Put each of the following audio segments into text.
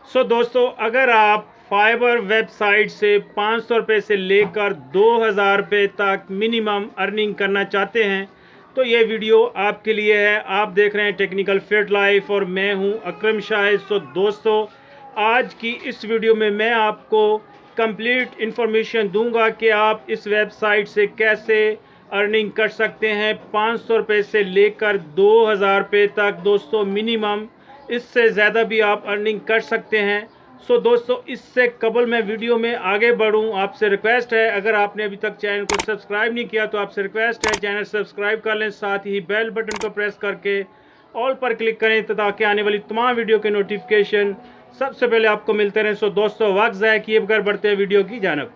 दोस्तों, अगर आप फाइवर वेबसाइट से 500 रुपये से लेकर 2000 रुपये तक मिनिमम अर्निंग करना चाहते हैं तो ये वीडियो आपके लिए है। आप देख रहे हैं टेक्निकल फिट लाइफ और मैं हूं अकरम शाहिद। दोस्तों, आज की इस वीडियो में मैं आपको कंप्लीट इन्फॉर्मेशन दूंगा कि आप इस वेबसाइट से कैसे अर्निंग कर सकते हैं 500 रुपये से लेकर 2000 रुपये तक। दोस्तों, मिनिमम इससे ज़्यादा भी आप अर्निंग कर सकते हैं। दोस्तों, इससे कबल मैं वीडियो में आगे बढ़ूं, आपसे रिक्वेस्ट है, अगर आपने अभी तक चैनल को सब्सक्राइब नहीं किया तो आपसे रिक्वेस्ट है चैनल सब्सक्राइब कर लें, साथ ही बेल बटन को प्रेस करके ऑल पर क्लिक करें ताकि आने वाली तमाम वीडियो के नोटिफिकेशन सबसे पहले आपको मिलते रहें। दोस्तों, वक्त ज़ाया किए बगैर बढ़ते हैं वीडियो की जानब।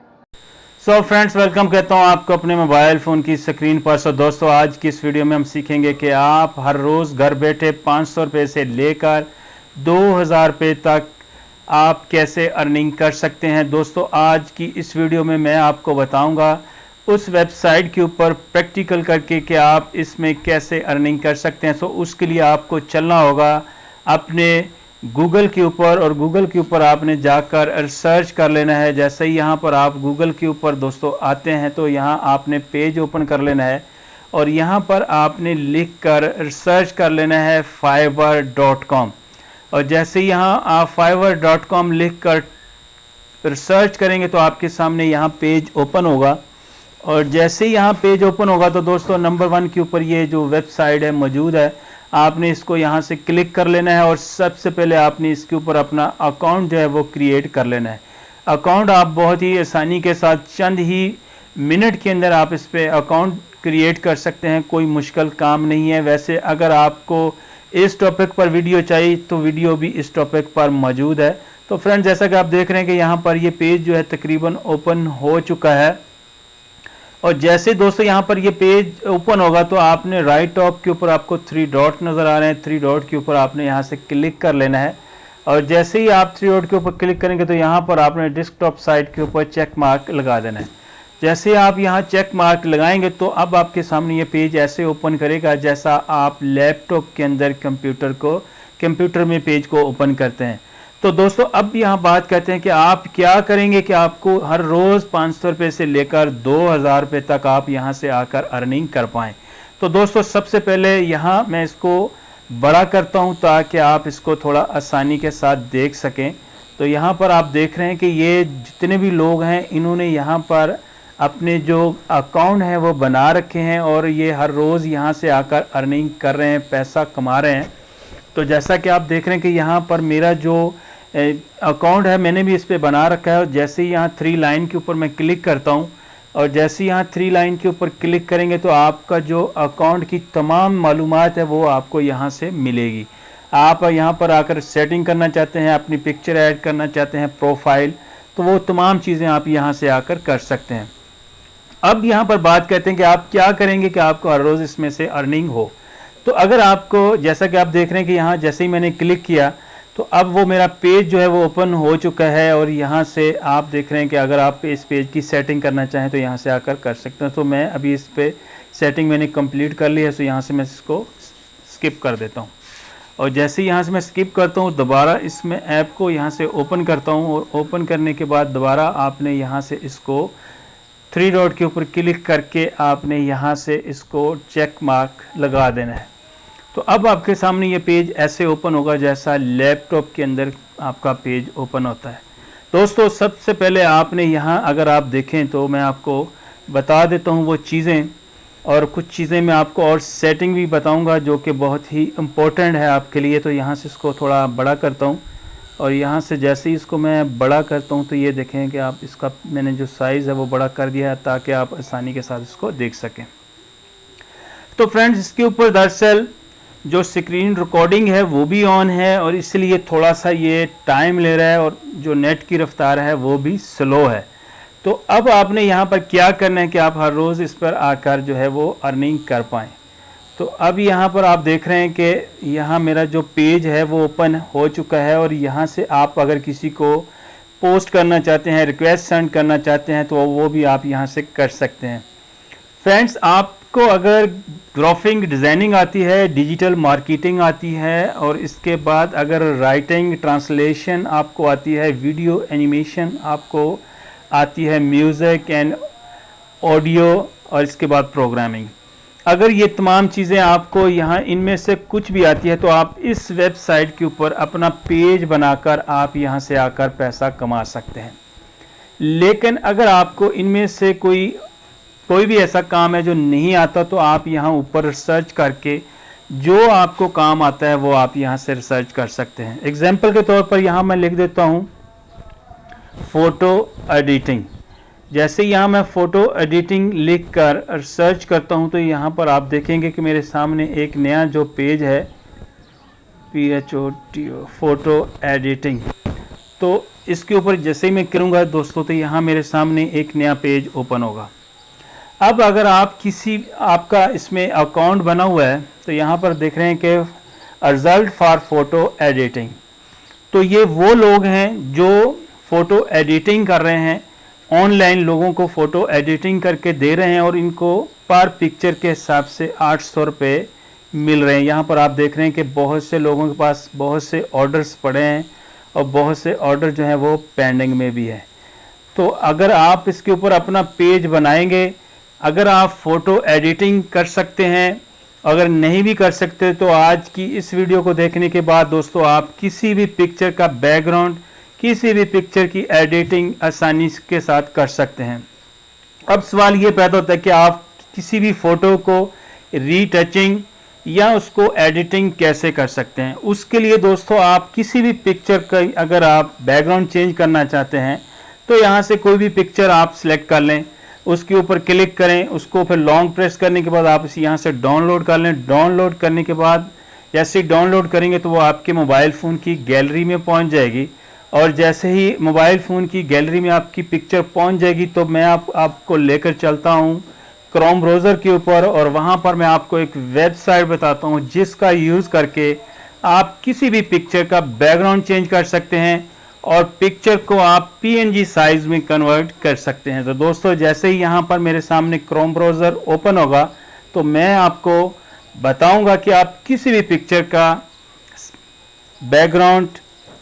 फ्रेंड्स, वेलकम कहता हूं आपको अपने मोबाइल फ़ोन की स्क्रीन पर। दोस्तों, आज की इस वीडियो में हम सीखेंगे कि आप हर रोज़ घर बैठे 500 रुपये से लेकर 2000 रुपये तक आप कैसे अर्निंग कर सकते हैं। दोस्तों, आज की इस वीडियो में मैं आपको बताऊंगा उस वेबसाइट के ऊपर प्रैक्टिकल करके कि आप इसमें कैसे अर्निंग कर सकते हैं। उसके लिए आपको चलना होगा अपने गूगल के ऊपर, और गूगल के ऊपर आपने जाकर सर्च कर लेना है। जैसे ही यहाँ पर आप गूगल के ऊपर दोस्तों आते हैं तो यहाँ आपने पेज ओपन कर लेना है और यहाँ पर आपने लिख कर सर्च कर लेना है fiverr.com। और जैसे ही यहाँ आप fiverr.com लिख कर सर्च करेंगे तो आपके सामने यहाँ पेज ओपन होगा। और जैसे ही यहाँ पेज ओपन होगा तो दोस्तों नंबर 1 के ऊपर ये जो वेबसाइट है मौजूद है, आपने इसको यहाँ से क्लिक कर लेना है और सबसे पहले आपने इसके ऊपर अपना अकाउंट जो है वो क्रिएट कर लेना है। अकाउंट आप बहुत ही आसानी के साथ चंद ही मिनट के अंदर आप इस पर अकाउंट क्रिएट कर सकते हैं, कोई मुश्किल काम नहीं है। वैसे अगर आपको इस टॉपिक पर वीडियो चाहिए तो वीडियो भी इस टॉपिक पर मौजूद है। तो फ्रेंड्स, जैसा कि आप देख रहे हैं कि यहाँ पर ये पेज जो है तकरीबन ओपन हो चुका है। और जैसे दोस्तों यहाँ पर ये पेज ओपन होगा तो आपने राइट टॉप के ऊपर आपको 3 डॉट नज़र आ रहे हैं, 3 डॉट के ऊपर आपने यहाँ से क्लिक कर लेना है। और जैसे ही आप 3 डॉट के ऊपर क्लिक करेंगे तो यहाँ पर आपने डेस्कटॉप साइट के ऊपर चेक मार्क लगा देना है। जैसे आप यहाँ चेक मार्क लगाएंगे तो अब आपके सामने ये पेज ऐसे ओपन करेगा जैसा आप लैपटॉप के अंदर कंप्यूटर में पेज को ओपन करते हैं। तो दोस्तों, अब यहाँ बात करते हैं कि आप क्या करेंगे कि आपको हर रोज़ 500 रुपये से लेकर 2000 रुपये तक आप यहाँ से आकर अर्निंग कर पाएँ। तो दोस्तों, सबसे पहले यहाँ मैं इसको बड़ा करता हूँ ताकि आप इसको थोड़ा आसानी के साथ देख सकें। तो यहाँ पर आप देख रहे हैं कि ये जितने भी लोग हैं इन्होंने यहाँ पर अपने जो अकाउंट हैं वो बना रखे हैं और ये हर रोज़ यहाँ से आकर अर्निंग कर रहे हैं, पैसा कमा रहे हैं। तो जैसा कि आप देख रहे हैं कि यहाँ पर मेरा जो अकाउंट है मैंने भी इस पर बना रखा है। और जैसे ही यहाँ 3 लाइन के ऊपर मैं क्लिक करता हूँ और जैसे ही यहाँ 3 लाइन के ऊपर क्लिक करेंगे तो आपका जो अकाउंट की तमाम मालूमात है वो आपको यहाँ से मिलेगी। आप यहाँ पर आकर सेटिंग करना चाहते हैं, अपनी पिक्चर ऐड करना चाहते हैं, प्रोफाइल, तो वो तमाम चीज़ें आप यहाँ से आकर कर सकते हैं। अब यहाँ पर बात करते हैं कि आप क्या करेंगे कि आपको हर रोज़ इसमें से अर्निंग हो। तो अगर आपको, जैसा कि आप देख रहे हैं कि यहाँ जैसे ही मैंने क्लिक किया तो अब वो मेरा पेज जो है वो ओपन हो चुका है। और यहाँ से आप देख रहे हैं कि अगर आप इस पेज की सेटिंग करना चाहें तो यहाँ से आकर कर सकते हैं। तो मैं अभी इस पे सेटिंग मैंने कंप्लीट कर ली है, तो यहाँ से मैं इसको स्किप कर देता हूँ। और जैसे ही यहाँ से मैं स्किप करता हूँ दोबारा इसमें ऐप को यहाँ से ओपन करता हूँ। और ओपन करने के बाद दोबारा आपने यहाँ से इसको 3 डॉट के ऊपर क्लिक करके आपने यहाँ से इसको चेक मार्क लगा देना है। तो अब आपके सामने ये पेज ऐसे ओपन होगा जैसा लैपटॉप के अंदर आपका पेज ओपन होता है। दोस्तों, सबसे पहले आपने यहाँ अगर आप देखें तो मैं आपको बता देता हूँ वो चीज़ें, और कुछ चीज़ें मैं आपको और सेटिंग भी बताऊँगा जो कि बहुत ही इम्पोर्टेंट है आपके लिए। तो यहाँ से इसको थोड़ा बड़ा करता हूँ और यहाँ से जैसे ही इसको मैं बड़ा करता हूँ तो ये देखें कि आप इसका मैंने जो साइज़ है वो बड़ा कर दिया है ताकि आप आसानी के साथ इसको देख सकें। तो फ्रेंड्स, इसके ऊपर दरअसल जो स्क्रीन रिकॉर्डिंग है वो भी ऑन है और इसलिए थोड़ा सा ये टाइम ले रहा है और जो नेट की रफ्तार है वो भी स्लो है। तो अब आपने यहाँ पर क्या करना है कि आप हर रोज़ इस पर आकर जो है वो अर्निंग कर पाएँ। तो अब यहाँ पर आप देख रहे हैं कि यहाँ मेरा जो पेज है वो ओपन हो चुका है। और यहाँ से आप अगर किसी को पोस्ट करना चाहते हैं, रिक्वेस्ट सेंड करना चाहते हैं तो वो भी आप यहाँ से कर सकते हैं। फ्रेंड्स, आप आपको अगर ग्राफिक डिज़ाइनिंग आती है, डिजिटल मार्केटिंग आती है, और इसके बाद अगर राइटिंग ट्रांसलेशन आपको आती है, वीडियो एनिमेशन आपको आती है, म्यूज़िक एंड ऑडियो, और इसके बाद प्रोग्रामिंग, अगर ये तमाम चीज़ें आपको यहाँ इनमें से कुछ भी आती है तो आप इस वेबसाइट के ऊपर अपना पेज बनाकर आप यहाँ से आकर पैसा कमा सकते हैं। लेकिन अगर आपको इनमें से कोई भी ऐसा काम है जो नहीं आता तो आप यहाँ ऊपर रिसर्च करके जो आपको काम आता है वो आप यहाँ से रिसर्च कर सकते हैं। एग्जाम्पल के तौर पर यहाँ मैं लिख देता हूँ फ़ोटो एडिटिंग। जैसे यहाँ मैं फ़ोटो एडिटिंग लिख कर सर्च करता हूँ तो यहाँ पर आप देखेंगे कि मेरे सामने एक नया जो पेज है PHOTO फ़ोटो एडिटिंग, तो इसके ऊपर जैसे ही मैं करूँगा दोस्तों तो यहाँ मेरे सामने एक नया पेज ओपन होगा। अब अगर आप आपका इसमें अकाउंट बना हुआ है तो यहाँ पर देख रहे हैं कि रिजल्ट फॉर फ़ोटो एडिटिंग, तो ये वो लोग हैं जो फ़ोटो एडिटिंग कर रहे हैं, ऑनलाइन लोगों को फ़ोटो एडिटिंग करके दे रहे हैं और इनको पर पिक्चर के हिसाब से 800 रुपये मिल रहे हैं। यहाँ पर आप देख रहे हैं कि बहुत से लोगों के पास बहुत से ऑर्डर्स पड़े हैं और बहुत से ऑर्डर जो हैं वो पेंडिंग में भी है। तो अगर आप इसके ऊपर अपना पेज बनाएंगे, अगर आप फ़ोटो एडिटिंग कर सकते हैं, अगर नहीं भी कर सकते तो आज की इस वीडियो को देखने के बाद दोस्तों आप किसी भी पिक्चर का बैकग्राउंड, किसी भी पिक्चर की एडिटिंग आसानी के साथ कर सकते हैं। अब सवाल ये पैदा होता है कि आप किसी भी फ़ोटो को रीटचिंग या उसको एडिटिंग कैसे कर सकते हैं। उसके लिए दोस्तों आप किसी भी पिक्चर का अगर आप बैकग्राउंड चेंज करना चाहते हैं तो यहाँ से कोई भी पिक्चर आप सिलेक्ट कर लें, उसके ऊपर क्लिक करें, उसको फिर लॉन्ग प्रेस करने के बाद आप इसे यहाँ से डाउनलोड कर लें। डाउनलोड करने के बाद जैसे ही डाउनलोड करेंगे तो वो आपके मोबाइल फ़ोन की गैलरी में पहुँच जाएगी, और जैसे ही मोबाइल फ़ोन की गैलरी में आपकी पिक्चर पहुँच जाएगी तो मैं आपको लेकर चलता हूँ क्रोम ब्राउज़र के ऊपर, और वहाँ पर मैं आपको एक वेबसाइट बताता हूँ जिसका यूज़ करके आप किसी भी पिक्चर का बैकग्राउंड चेंज कर सकते हैं और पिक्चर को आप PNG साइज़ में कन्वर्ट कर सकते हैं। तो दोस्तों जैसे ही यहाँ पर मेरे सामने क्रोम ब्राउज़र ओपन होगा तो मैं आपको बताऊंगा कि आप किसी भी पिक्चर का बैकग्राउंड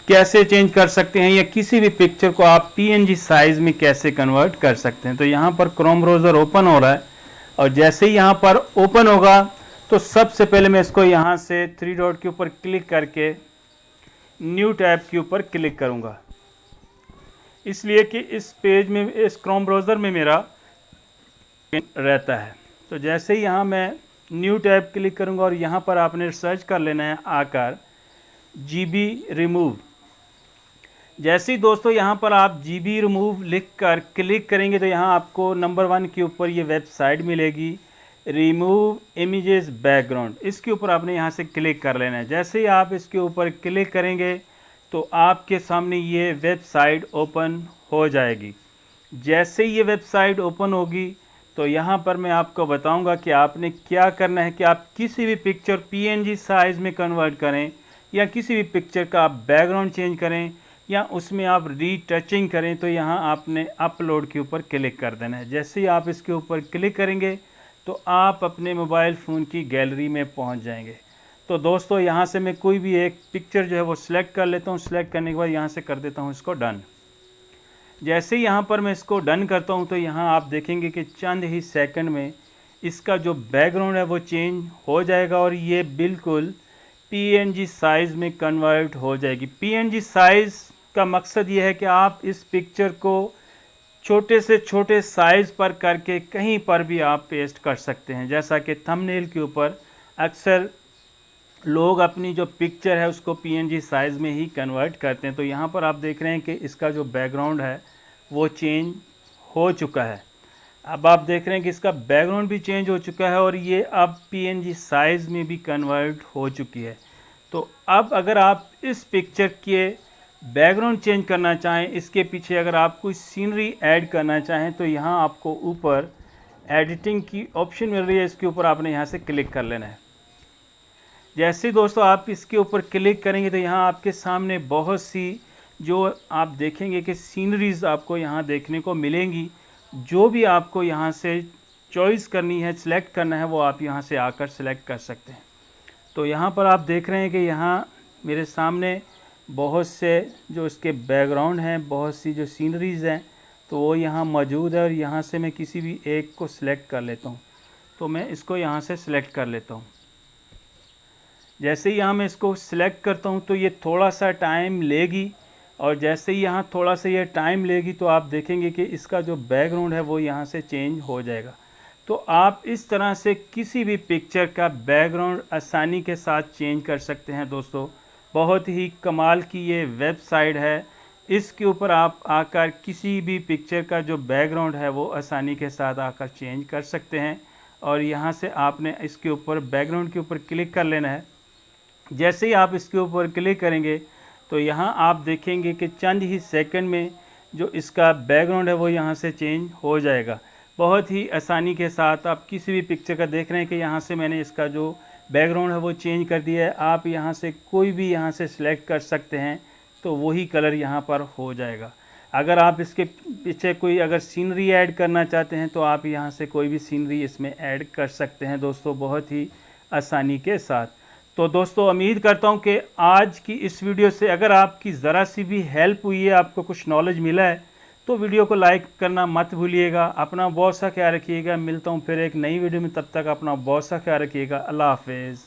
कैसे चेंज कर सकते हैं या किसी भी पिक्चर को आप PNG साइज़ में कैसे कन्वर्ट कर सकते हैं। तो यहाँ पर क्रोम ब्राउज़र ओपन हो रहा है, और जैसे ही यहाँ पर ओपन होगा तो सबसे पहले मैं इसको यहाँ से 3 डॉट के ऊपर क्लिक करके न्यू टैब के ऊपर क्लिक करूंगा, इसलिए कि इस पेज में, इस क्रोम ब्राउज़र में मेरा रहता है। तो जैसे ही यहाँ मैं न्यू टैब क्लिक करूंगा और यहाँ पर आपने सर्च कर लेना है आकर GB रिमूव। जैसे ही दोस्तों यहाँ पर आप GB रिमूव लिख कर क्लिक करेंगे तो यहाँ आपको नंबर 1 के ऊपर ये वेबसाइट मिलेगी, रिमूव इमेजेस बैकग्राउंड। इसके ऊपर आपने यहाँ से क्लिक कर लेना है। जैसे ही आप इसके ऊपर क्लिक करेंगे तो आपके सामने ये वेबसाइट ओपन हो जाएगी। जैसे ही ये वेबसाइट ओपन होगी तो यहाँ पर मैं आपको बताऊंगा कि आपने क्या करना है कि आप किसी भी पिक्चर PNG साइज़ में कन्वर्ट करें या किसी भी पिक्चर का आप बैकग्राउंड चेंज करें या उसमें आप रीटचिंग करें, तो यहाँ आपने अपलोड के ऊपर क्लिक कर देना है। जैसे ही आप इसके ऊपर क्लिक करेंगे तो आप अपने मोबाइल फ़ोन की गैलरी में पहुंच जाएंगे। तो दोस्तों यहाँ से मैं कोई भी एक पिक्चर जो है वो सिलेक्ट कर लेता हूँ। सिलेक्ट करने के बाद यहाँ से कर देता हूँ इसको डन। जैसे ही यहाँ पर मैं इसको डन करता हूँ तो यहाँ आप देखेंगे कि चंद ही सेकंड में इसका जो बैकग्राउंड है वो चेंज हो जाएगा और ये बिल्कुल PNG साइज़ में कन्वर्ट हो जाएगी। PNG साइज़ का मकसद ये है कि आप इस पिक्चर को छोटे से छोटे साइज़ पर करके कहीं पर भी आप पेस्ट कर सकते हैं। जैसा कि थंबनेल के ऊपर अक्सर लोग अपनी जो पिक्चर है उसको PNG साइज़ में ही कन्वर्ट करते हैं। तो यहाँ पर आप देख रहे हैं कि इसका जो बैकग्राउंड है वो चेंज हो चुका है। अब आप देख रहे हैं कि इसका बैकग्राउंड भी चेंज हो चुका है और ये अब PNG साइज़ में भी कन्वर्ट हो चुकी है। तो अब अगर आप इस पिक्चर के बैकग्राउंड चेंज करना चाहें, इसके पीछे अगर आप कोई सीनरी ऐड करना चाहें तो यहाँ आपको ऊपर एडिटिंग की ऑप्शन मिल रही है, इसके ऊपर आपने यहाँ से क्लिक कर लेना है। जैसे ही दोस्तों आप इसके ऊपर क्लिक करेंगे तो यहाँ आपके सामने बहुत सी जो आप देखेंगे कि सीनरीज़ आपको यहाँ देखने को मिलेंगी। जो भी आपको यहाँ से चॉइस करनी है, सिलेक्ट करना है, वो आप यहाँ से आकर सिलेक्ट कर सकते हैं। तो यहाँ पर आप देख रहे हैं कि यहाँ मेरे सामने बहुत से जो इसके बैकग्राउंड हैं, बहुत सी जो सीनरीज़ हैं, तो वो यहाँ मौजूद है। और यहाँ से मैं किसी भी एक को सिलेक्ट कर लेता हूँ। तो मैं इसको यहाँ से सिलेक्ट कर लेता हूँ। जैसे ही यहाँ मैं इसको सिलेक्ट करता हूँ तो ये थोड़ा सा टाइम लेगी, और जैसे ही यहाँ थोड़ा सा ये टाइम लेगी तो आप देखेंगे कि इसका जो बैकग्राउंड है वो यहाँ से चेंज हो जाएगा। तो आप इस तरह से किसी भी पिक्चर का बैकग्राउंड आसानी के साथ चेंज कर सकते हैं दोस्तों। बहुत ही कमाल की ये वेबसाइट है। इसके ऊपर आप आकर किसी भी पिक्चर का जो बैकग्राउंड है वो आसानी के साथ आकर चेंज कर सकते हैं। और यहाँ से आपने इसके ऊपर बैकग्राउंड के ऊपर क्लिक कर लेना है। जैसे ही आप इसके ऊपर क्लिक करेंगे तो यहाँ आप देखेंगे कि चंद ही सेकंड में जो इसका बैकग्राउंड है वो यहाँ से चेंज हो जाएगा। बहुत ही आसानी के साथ आप किसी भी पिक्चर का देख रहे हैं कि यहाँ से मैंने इसका जो बैकग्राउंड है वो चेंज कर दिया है। आप यहाँ से कोई भी यहाँ से सिलेक्ट कर सकते हैं तो वही कलर यहाँ पर हो जाएगा। अगर आप इसके पीछे कोई अगर सीनरी ऐड करना चाहते हैं तो आप यहाँ से कोई भी सीनरी इसमें ऐड कर सकते हैं दोस्तों, बहुत ही आसानी के साथ। तो दोस्तों उम्मीद करता हूँ कि आज की इस वीडियो से अगर आपकी ज़रा सी भी हेल्प हुई है, आपको कुछ नॉलेज मिला है, तो वीडियो को लाइक करना मत भूलिएगा। अपना बहुत सा ख्याल रखिएगा। मिलता हूँ फिर एक नई वीडियो में, तब तक अपना बहुत सा ख्याल रखिएगा। अल्लाह हाफिज़।